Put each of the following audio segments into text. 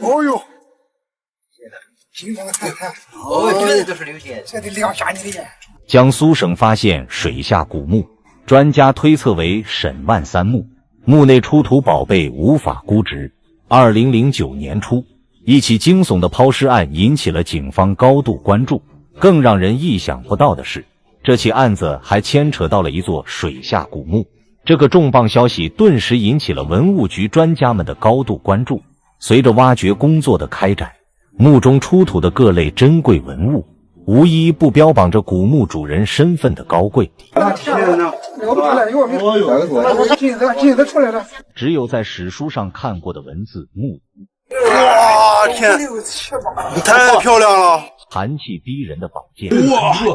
哦呦，平常看看，我觉得就是刘姐，这得亮瞎你的眼。江苏省发现水下古墓，专家推测为沈万三墓，墓内出土宝贝无法估值。2009年初，一起惊悚的抛尸案引起了警方高度关注。更让人意想不到的是，这起案子还牵扯到了一座水下古墓。这个重磅消息顿时引起了文物局专家们的高度关注。随着挖掘工作的开展，墓中出土的各类珍贵文物，无一不标榜着古墓主人身份的高贵。金子出来了。只有在史书上看过的文字墓，哇天，太漂亮了！寒气逼人的宝剑，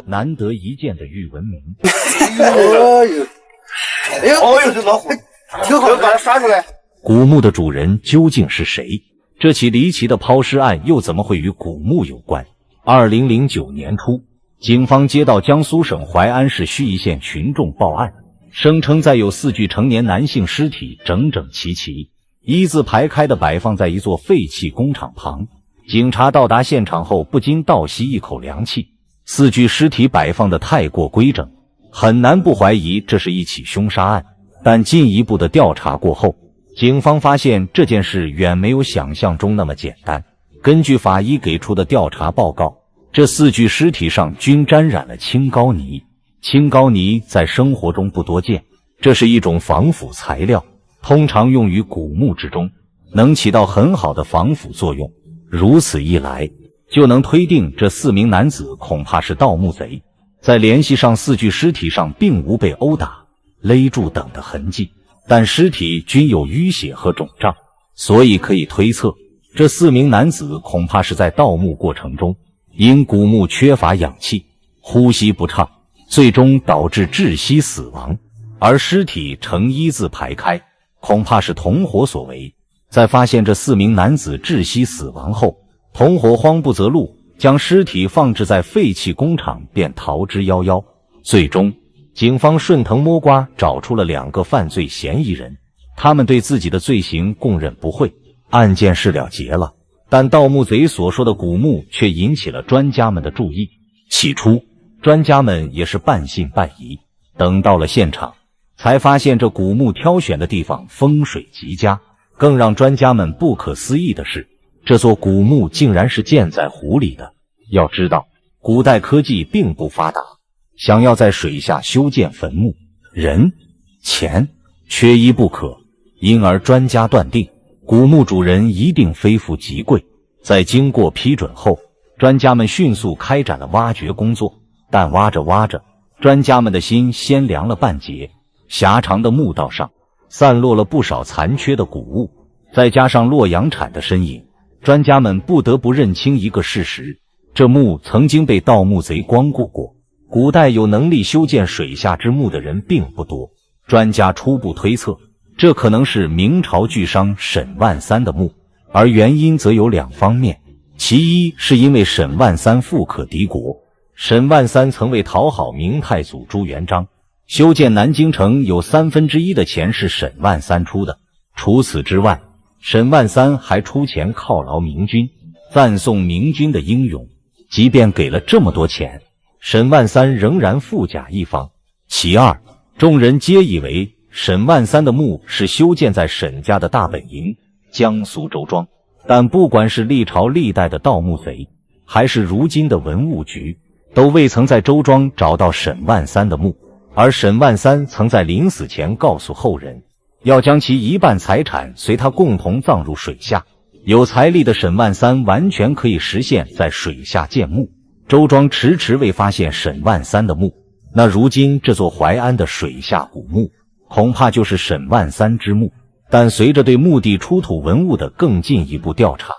难得一见的玉纹铭。哎呦，这老虎，挺好，把它刷出来。古墓的主人究竟是谁？这起离奇的抛尸案又怎么会与古墓有关？2009年初，警方接到江苏省淮安市盱眙县群众报案，声称再有4具成年男性尸体整整齐齐，一字排开地摆放在一座废弃工厂旁。警察到达现场后，不禁倒吸一口凉气。4具尸体摆放得太过规整，很难不怀疑这是一起凶杀案。但进一步的调查过后，警方发现这件事远没有想象中那么简单。根据法医给出的调查报告，这4具尸体上均沾染了青膏泥。青膏泥在生活中不多见，这是一种防腐材料，通常用于古墓之中，能起到很好的防腐作用。如此一来，就能推定这4名男子恐怕是盗墓贼。再联系上4具尸体上并无被殴打、勒住等的痕迹，但尸体均有淤血和肿胀，所以可以推测，这4名男子恐怕是在盗墓过程中，因古墓缺乏氧气，呼吸不畅，最终导致窒息死亡。而尸体呈一字排开，恐怕是同伙所为。在发现这4名男子窒息死亡后，同伙慌不择路，将尸体放置在废弃工厂便逃之夭夭。最终警方顺藤摸瓜找出了2个犯罪嫌疑人，他们对自己的罪行供认不讳，案件是了结了。但盗墓贼所说的古墓却引起了专家们的注意。起初专家们也是半信半疑，等到了现场，才发现这古墓挑选的地方风水极佳。更让专家们不可思议的是，这座古墓竟然是建在湖里的。要知道，古代科技并不发达，想要在水下修建坟墓，人、钱缺一不可，因而专家断定，古墓主人一定非富即贵。在经过批准后，专家们迅速开展了挖掘工作。但挖着挖着，专家们的心先凉了半截。狭长的墓道上散落了不少残缺的古物，再加上洛阳铲的身影，专家们不得不认清一个事实，这墓曾经被盗墓贼光顾过。古代有能力修建水下之墓的人并不多，专家初步推测，这可能是明朝巨商沈万三的墓，而原因则有2方面。其一是因为沈万三富可敌国，沈万三曾为讨好明太祖朱元璋，修建南京城有1/3的钱是沈万三出的。除此之外，沈万三还出钱犒劳明军，赞颂明军的英勇。即便给了这么多钱，沈万三仍然富甲一方。其二，众人皆以为沈万三的墓是修建在沈家的大本营江苏周庄，但不管是历朝历代的盗墓贼，还是如今的文物局，都未曾在周庄找到沈万三的墓。而沈万三曾在临死前告诉后人，要将其一半财产随他共同葬入水下。有财力的沈万三完全可以实现在水下建墓。周庄迟迟未发现沈万三的墓，那如今这座淮安的水下古墓恐怕就是沈万三之墓。但随着对墓地出土文物的更进一步调查，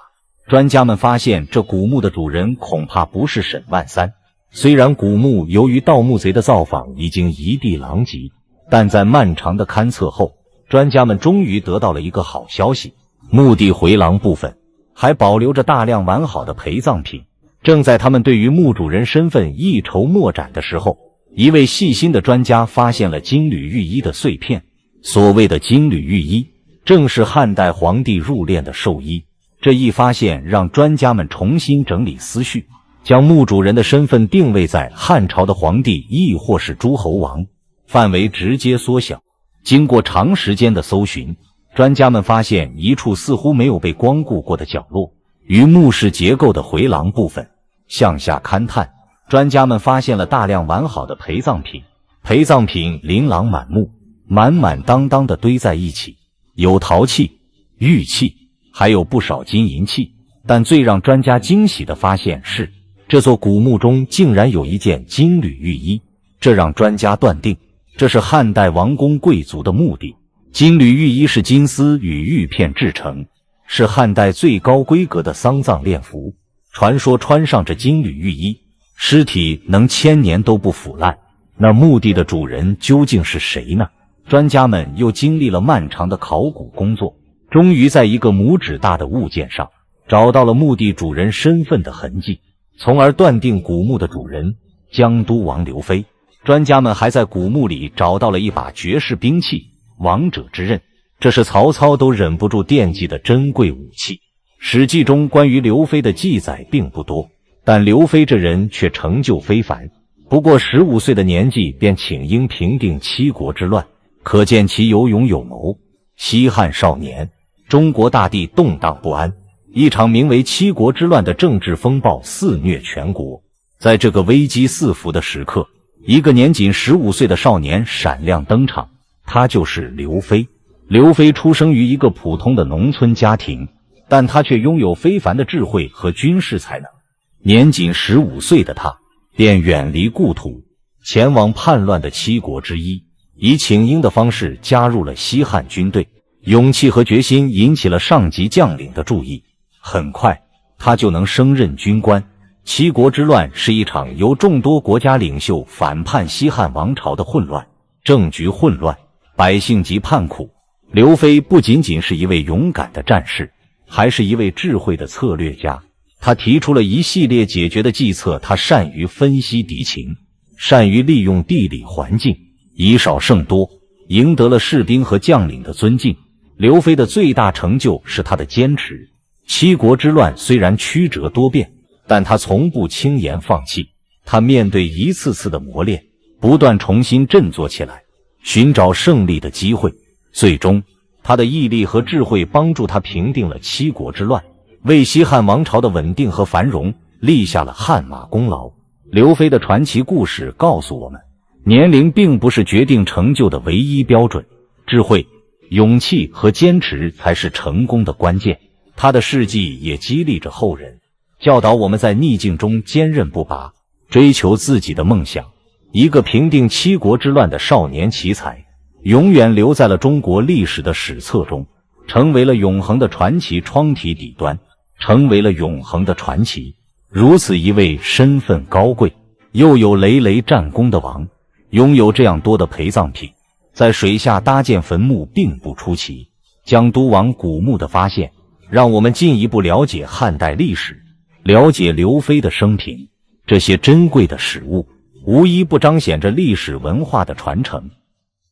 专家们发现这古墓的主人恐怕不是沈万三。虽然古墓由于盗墓贼的造访已经一地狼藉，但在漫长的勘测后，专家们终于得到了一个好消息，墓地回廊部分还保留着大量完好的陪葬品。正在他们对于墓主人身份一筹莫展的时候，一位细心的专家发现了金缕玉衣的碎片。所谓的金缕玉衣，正是汉代皇帝入殓的寿衣。这一发现让专家们重新整理思绪，将墓主人的身份定位在汉朝的皇帝亦或是诸侯王，范围直接缩小。经过长时间的搜寻，专家们发现一处似乎没有被光顾过的角落，于墓室结构的回廊部分。向下勘探，专家们发现了大量完好的陪葬品，陪葬品琳琅满目，满满当当地堆在一起，有陶器、玉器，还有不少金银器。但最让专家惊喜的发现是，这座古墓中竟然有一件金缕玉衣，这让专家断定这是汉代王公贵族的墓地。金缕玉衣是金丝与玉片制成，是汉代最高规格的丧葬殓服。传说穿上这金缕玉衣，尸体能1000年都不腐烂。那墓地的主人究竟是谁呢？专家们又经历了漫长的考古工作，终于在一个拇指大的物件上找到了墓地主人身份的痕迹，从而断定古墓的主人江都王刘飞。专家们还在古墓里找到了一把绝世兵器——王者之刃，这是曹操都忍不住惦记的珍贵武器。史记中关于刘飞的记载并不多，但刘飞这人却成就非凡。不过15岁的年纪便请缨平定七国之乱，可见其有勇有谋。西汉少年，中国大地动荡不安，一场名为七国之乱的政治风暴肆虐全国。在这个危机四伏的时刻，一个年仅15岁的少年闪亮登场，他就是刘飞。刘飞出生于一个普通的农村家庭，但他却拥有非凡的智慧和军事才能。年仅15岁的他便远离故土，前往叛乱的七国之一，以请缨的方式加入了西汉军队。勇气和决心引起了上级将领的注意，很快他就能升任军官。七国之乱是一场由众多国家领袖反叛西汉王朝的混乱，政局混乱，百姓极叛苦。刘飞不仅仅是一位勇敢的战士，还是一位智慧的策略家。他提出了一系列解决的计策，他善于分析敌情，善于利用地理环境，以少胜多，赢得了士兵和将领的尊敬。刘飞的最大成就是他的坚持。七国之乱虽然曲折多变，但他从不轻言放弃。他面对一次次的磨练，不断重新振作起来，寻找胜利的机会。最终，他的毅力和智慧帮助他平定了七国之乱，为西汉王朝的稳定和繁荣立下了汗马功劳。刘飞的传奇故事告诉我们，年龄并不是决定成就的唯一标准，智慧、勇气和坚持才是成功的关键。他的事迹也激励着后人，教导我们在逆境中坚韧不拔，追求自己的梦想。一个平定七国之乱的少年奇才，永远留在了中国历史的史册中，成为了永恒的传奇窗体底端，成为了永恒的传奇。如此一位身份高贵又有累累战功的王，拥有这样多的陪葬品，在水下搭建坟墓并不出奇。江都王古墓的发现，让我们进一步了解汉代历史，了解刘飞的生平。这些珍贵的史物无一不彰显着历史文化的传承。